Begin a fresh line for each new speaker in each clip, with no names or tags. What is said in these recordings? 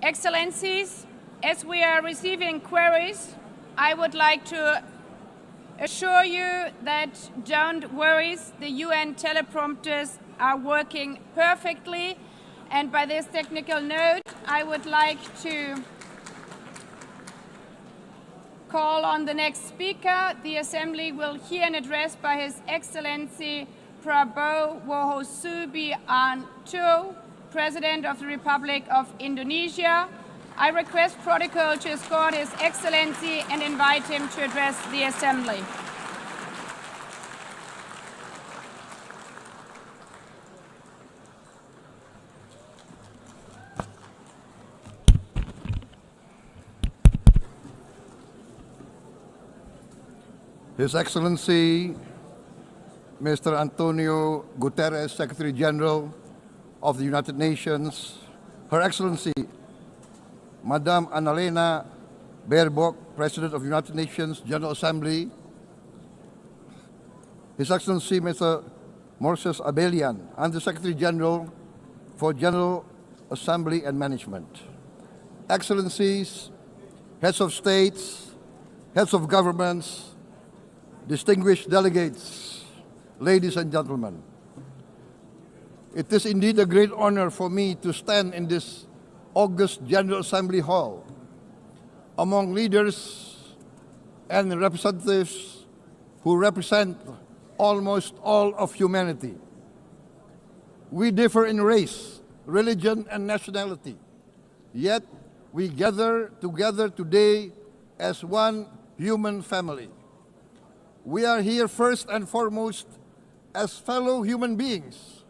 Excellencies, as we are receiving queries, I would like to assure you that don't worry, the UN teleprompters are working perfectly. And by this technical note, I would like to call on the next speaker. The Assembly will hear an address by His Excellency Prabowo Subianto, President of the Republic of Indonesia. I request protocol to escort His Excellency and invite him to address the Assembly.
His Excellency, Mr. Antonio Guterres, Secretary General of the United Nations, Her Excellency, Madame Annalena Baerbock, President of the United Nations General Assembly, His Excellency, Mr. Moses Abelian, Under-Secretary General for General Assembly and Management, Excellencies, Heads of States, Heads of Governments, distinguished delegates, ladies and gentlemen. It is indeed a great honor for me to stand in this august General Assembly Hall among leaders and representatives who represent almost all of humanity. We differ in race, religion, and nationality, yet we gather together today as one human family. We are here first and foremost as fellow human beings,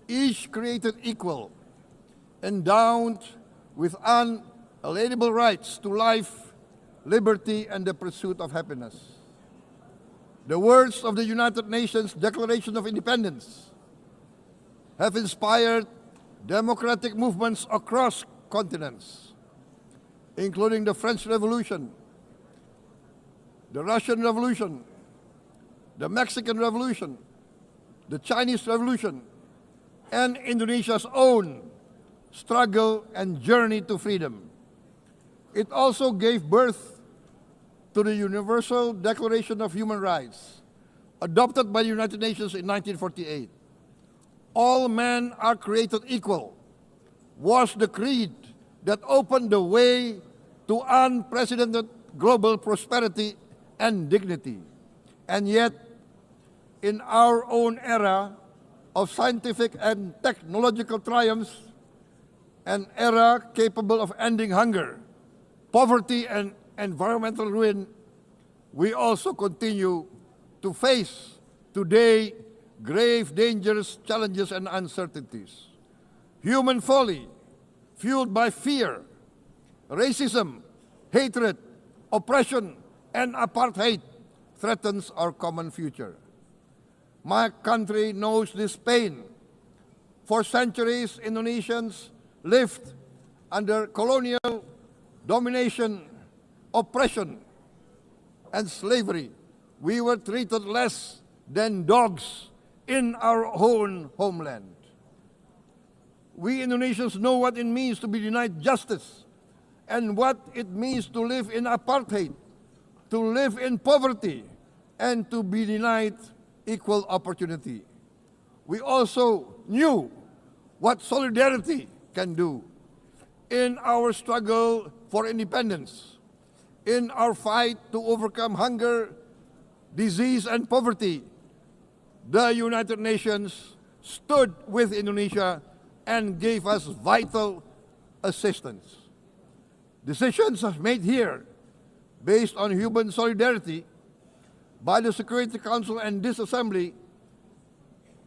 each created equal, endowed with unalienable rights to life, liberty, and the pursuit of happiness. The words of the United Nations Declaration of Independence have inspired democratic movements across continents, including the French Revolution, the Russian Revolution, the Mexican Revolution, the Chinese Revolution, and Indonesia's own struggle and journey to freedom. It also gave birth to the Universal Declaration of Human Rights, adopted by the United Nations in 1948. All men are created equal was the creed that opened the way to unprecedented global prosperity and dignity. And yet, in our own era of scientific and technological triumphs, an era capable of ending hunger, poverty, and environmental ruin, we also continue to face today grave dangers, challenges, and uncertainties. Human folly, fueled by fear, racism, hatred, oppression, and apartheid, threatens our common future. My country knows this pain. For centuries, Indonesians lived under colonial domination, oppression, and slavery. We were treated less than dogs in our own homeland. We Indonesians know what it means to be denied justice and what it means to live in apartheid, to live in poverty, and to be denied equal opportunity. We also knew what solidarity can do in our struggle for independence, in our fight to overcome hunger, disease, and poverty. The United Nations stood with Indonesia and gave us vital assistance. Decisions made here based on human solidarity by the Security Council and this Assembly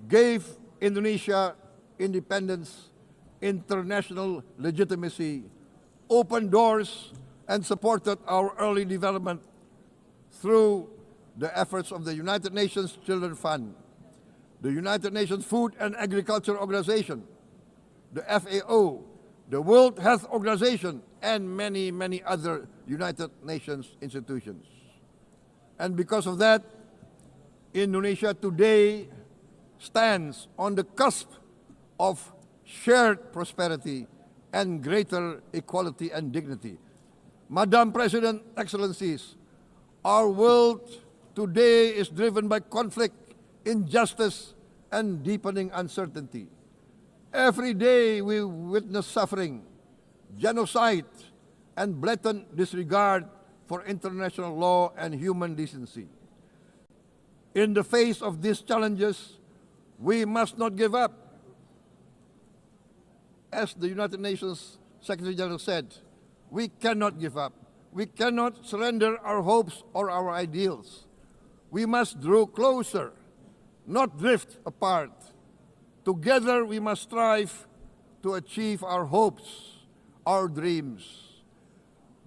gave Indonesia independence, international legitimacy, opened doors, and supported our early development through the efforts of the United Nations Children Fund, the United Nations Food and Agriculture Organization, the FAO, the World Health Organization, and many, many other United Nations institutions. And because of that, Indonesia today stands on the cusp of shared prosperity and greater equality and dignity. Madam President, Excellencies, our world today is driven by conflict, injustice, and deepening uncertainty. Every day we witness suffering, genocide, and blatant disregard for international law and human decency. In the face of these challenges, we must not give up. As the United Nations Secretary General said, we cannot give up. We cannot surrender our hopes or our ideals. We must draw closer, not drift apart. Together we must strive to achieve our hopes, our dreams.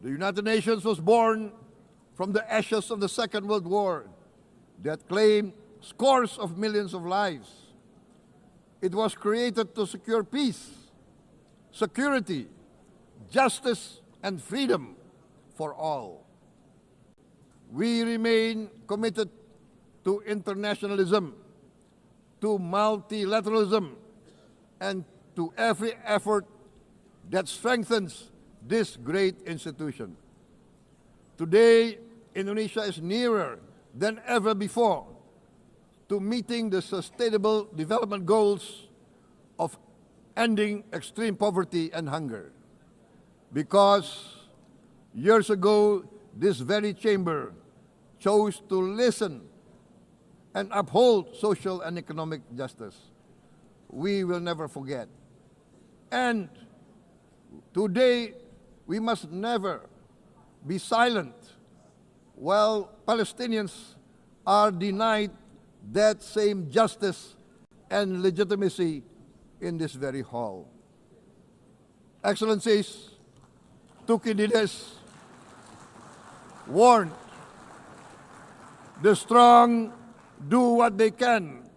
The United Nations was born from the ashes of the Second World War that claimed scores of millions of lives. It was created to secure peace, security, justice, and freedom for all. We remain committed to internationalism, to multilateralism, and to every effort that strengthens this great institution. Today, Indonesia is nearer than ever before to meeting the Sustainable Development Goals of ending extreme poverty and hunger. Because years ago, this very chamber chose to listen and uphold social and economic justice. We will never forget. And today, we must never be silent while Palestinians are denied that same justice and legitimacy in this very hall. Excellencies, Thucydides warned, the strong do what they can,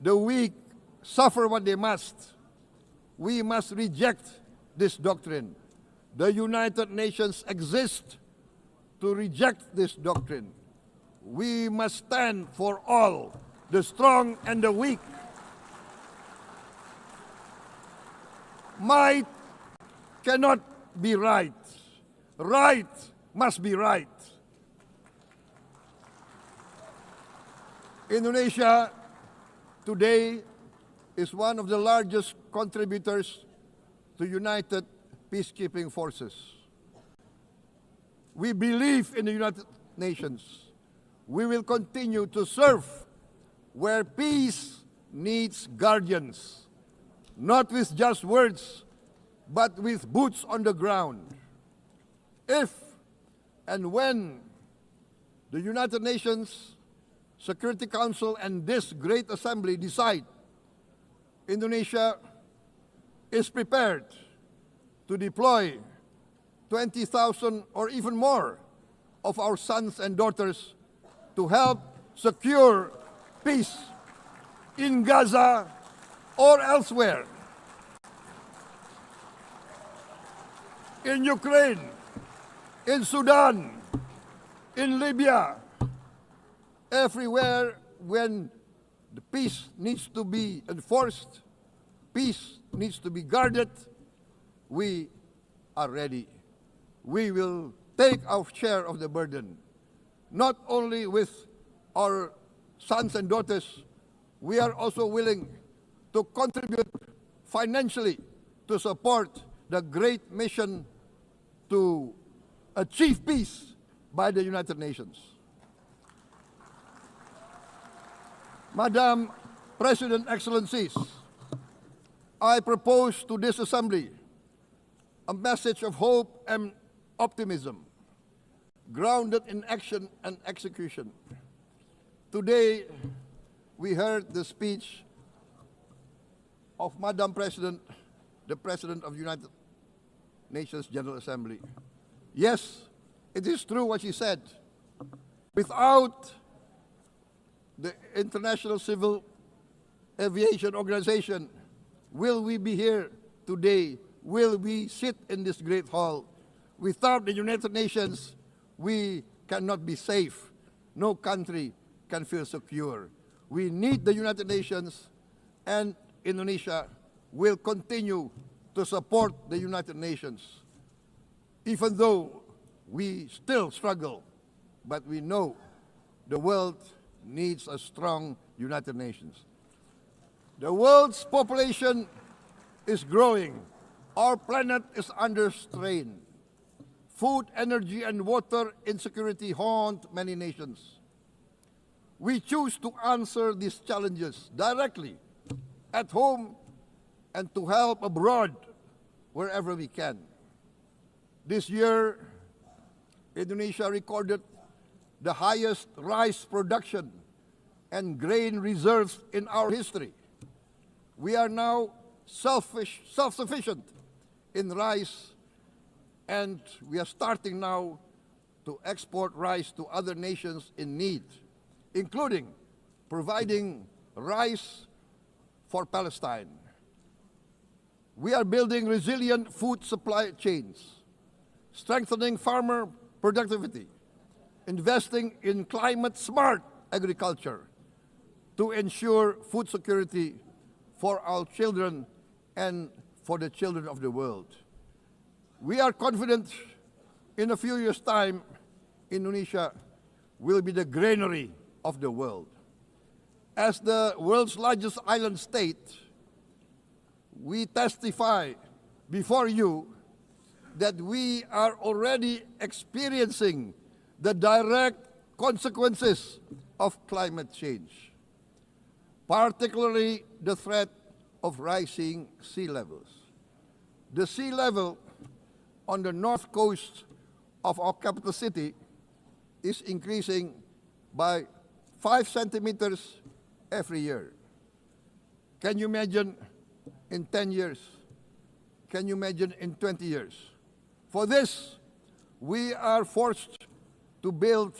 the weak suffer what they must. We must reject this doctrine. The United Nations exist to reject this doctrine. We must stand for all, the strong and the weak. Might cannot be right. Right must be right. Indonesia today is one of the largest contributors to United Peacekeeping Forces. We believe in the United Nations. We will continue to serve where peace needs guardians, not with just words, but with boots on the ground. If and when the United Nations Security Council and this great assembly decide Indonesia is prepared to deploy 20,000 or even more of our sons and daughters to help secure peace in Gaza or elsewhere, in Ukraine, in Sudan, in Libya, everywhere when the peace needs to be enforced, peace needs to be guarded, we are ready. We will take our share of the burden, not only with our sons and daughters, we are also willing to contribute financially to support the great mission to achieve peace by the United Nations. Madam President, Excellencies, I propose to this Assembly a message of hope and optimism, grounded in action and execution. Today, we heard the speech of Madam President, the President of the United Nations General Assembly. Yes, it is true what she said. Without the International Civil Aviation Organization, will we be here today? Will we sit in this great hall? Without the United Nations, we cannot be safe. No country can feel secure. We need the United Nations, and Indonesia will continue to support the United Nations, even though we still struggle, but we know the world needs a strong United Nations. The world's population is growing. Our planet is under strain. Food, energy, and water insecurity haunt many nations. We choose to answer these challenges directly at home and to help abroad wherever we can. This year, Indonesia recorded the highest rice production and grain reserves in our history. We are now self-sufficient in rice, and we are starting now to export rice to other nations in need, including providing rice for Palestine. We are building resilient food supply chains, strengthening farmer productivity, investing in climate-smart agriculture to ensure food security for our children and for the children of the world. We are confident in a few years' time, Indonesia will be the granary of the world. As the world's largest island state, we testify before you that we are already experiencing the direct consequences of climate change, particularly the threat of rising sea levels. The sea level on the north coast of our capital city is increasing by 5 centimeters every year. Can you imagine in 10 years? Can you imagine in 20 years? For this, we are forced to build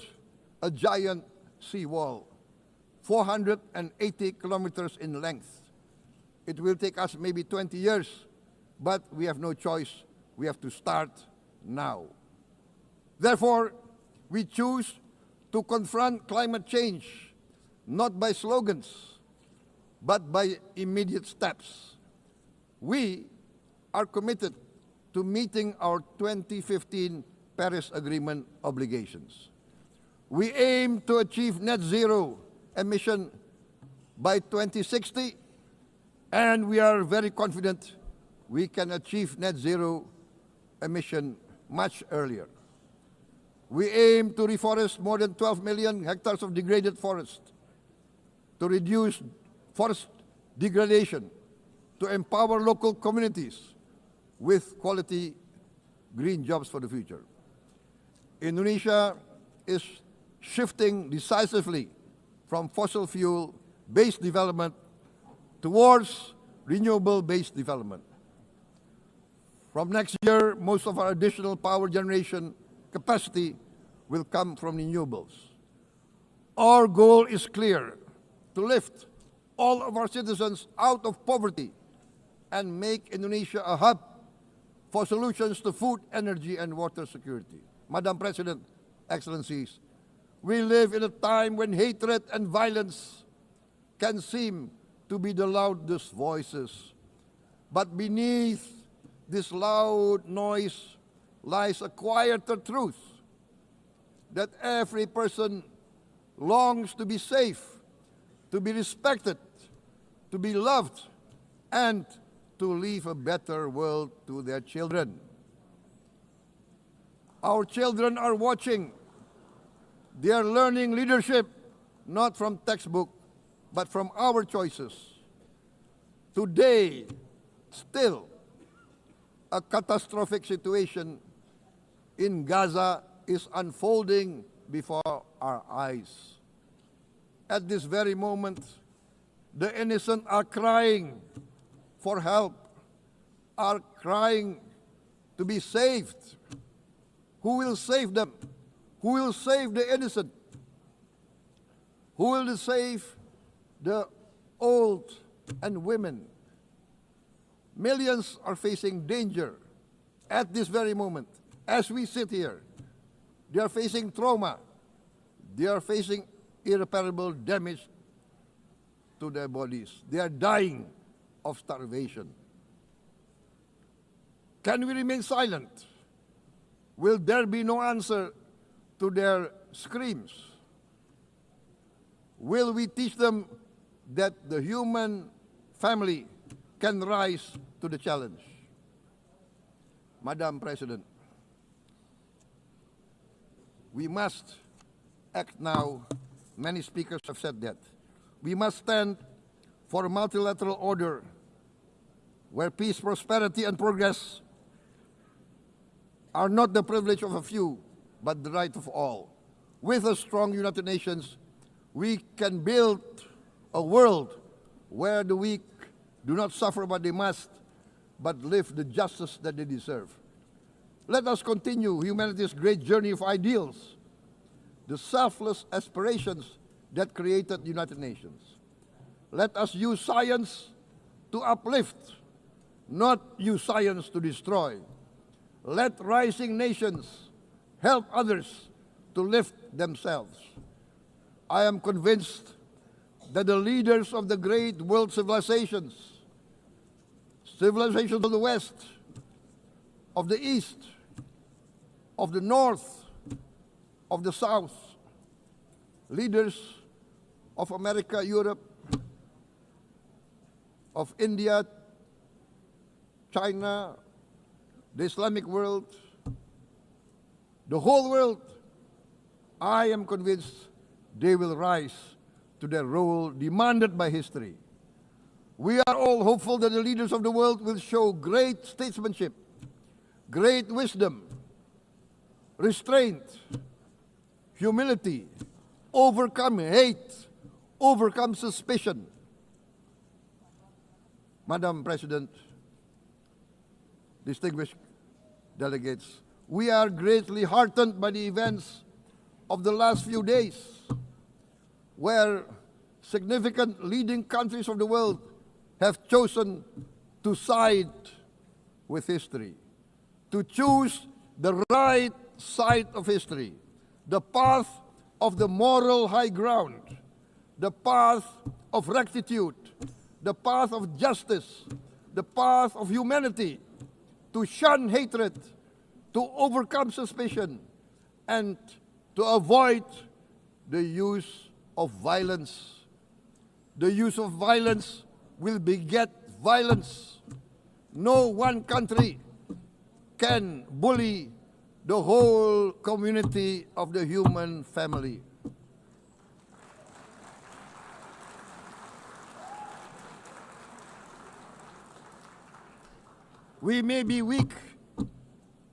a giant seawall, 480 kilometers in length. It will take us maybe 20 years, but we have no choice. We have to start now. Therefore, we choose to confront climate change not by slogans, but by immediate steps. We are committed to meeting our 2015 Paris Agreement obligations. We aim to achieve net zero emission by 2060, and we are very confident we can achieve net zero emission much earlier. We aim to reforest more than 12 million hectares of degraded forest, to reduce forest degradation, to empower local communities with quality green jobs for the future. Indonesia is shifting decisively from fossil fuel-based development towards renewable-based development. From next year, most of our additional power generation capacity will come from renewables. Our goal is clear: to lift all of our citizens out of poverty and make Indonesia a hub for solutions to food, energy, and water security. Madam President, Excellencies, we live in a time when hatred and violence can seem to be the loudest voices. But beneath this loud noise lies a quieter truth, that every person longs to be safe, to be respected, to be loved, and to leave a better world to their children. Our children are watching. They are learning leadership, not from textbook, but from our choices. Today, still, a catastrophic situation in Gaza is unfolding before our eyes. At this very moment, the innocent are crying for help, are crying to be saved. Who will save them? Who will save the innocent? Who will save the old and women? Millions are facing danger at this very moment. As we sit here, they are facing trauma. They are facing irreparable damage to their bodies. They are dying of starvation. Can we remain silent? Will there be no answer to their screams? Will we teach them that the human family can rise to the challenge? Madam President, we must act now. Many speakers have said that. We must stand for a multilateral order where peace, prosperity, and progress are not the privilege of a few, but the right of all. With a strong United Nations, we can build a world where the weak do not suffer what they must, but live the justice that they deserve. Let us continue humanity's great journey of ideals, the selfless aspirations that created the United Nations. Let us use science to uplift, not use science to destroy. Let rising nations help others to lift themselves. I am convinced that the leaders of the great world civilizations of the West, of the East, of the North, of the South, leaders of America, Europe, of India, China, the Islamic world, the whole world, I am convinced they will rise to their role demanded by history. We are all hopeful that the leaders of the world will show great statesmanship, great wisdom, restraint, humility, overcome hate, overcome suspicion. Madam President, distinguished delegates, we are greatly heartened by the events of the last few days, where significant leading countries of the world have chosen to side with history, to choose the right side of history, the path of the moral high ground, the path of rectitude, the path of justice, the path of humanity, to shun hatred, to overcome suspicion, and to avoid the use of violence. The use of violence will beget violence. No one country can bully the whole community of the human family. We may be weak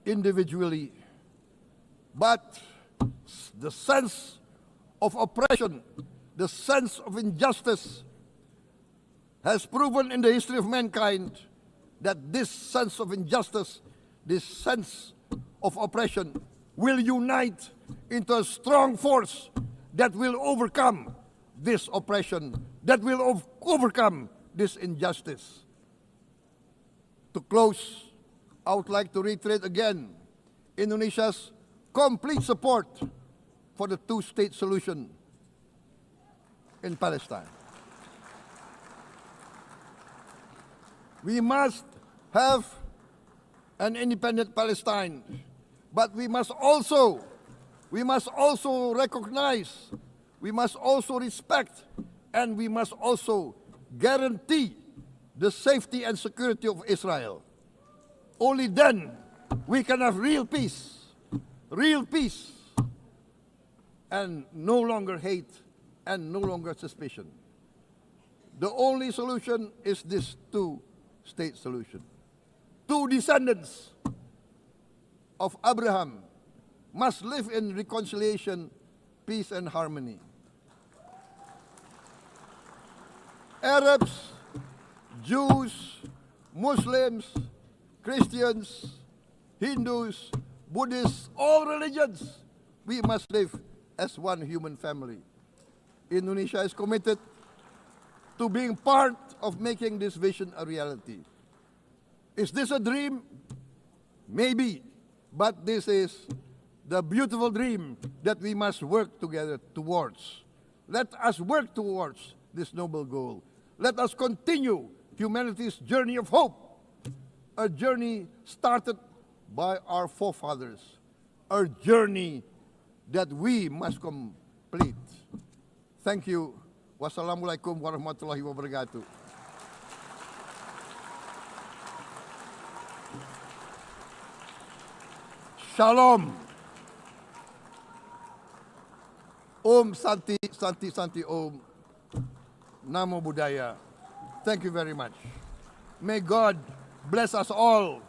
individually, but the sense of oppression, the sense of injustice has proven in the history of mankind that this sense of injustice, this sense of oppression will unite into a strong force that will overcome this oppression, that will overcome this injustice. To close, I would like to reiterate again Indonesia's complete support for the two-state solution in Palestine. We must have an independent Palestine, but we must also recognize, we must also respect, and we must also guarantee the safety and security of Israel. Only then we can have real peace, and no longer hate and no longer suspicion. The only solution is this two-state solution. Two descendants of Abraham must live in reconciliation, peace, and harmony. Arabs, Jews, Muslims, Christians, Hindus, Buddhists, all religions, we must live as one human family. Indonesia is committed to being part of making this vision a reality. Is this a dream? Maybe, but this is the beautiful dream that we must work together towards. Let us work towards this noble goal. Let us continue humanity's journey of hope a journey started by our forefathers, a journey that we must complete. Thank you. Wassalamualaikum warahmatullahi wabarakatuh. Shalom. Om Santi, Santi, Santi Om. Namo Buddhaya. Thank you very much. May God bless us all.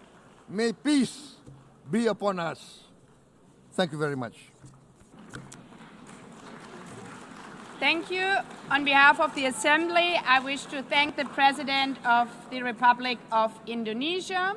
May peace be upon us. Thank you very much.
Thank you. On behalf of the Assembly, I wish to thank the President of the Republic of Indonesia,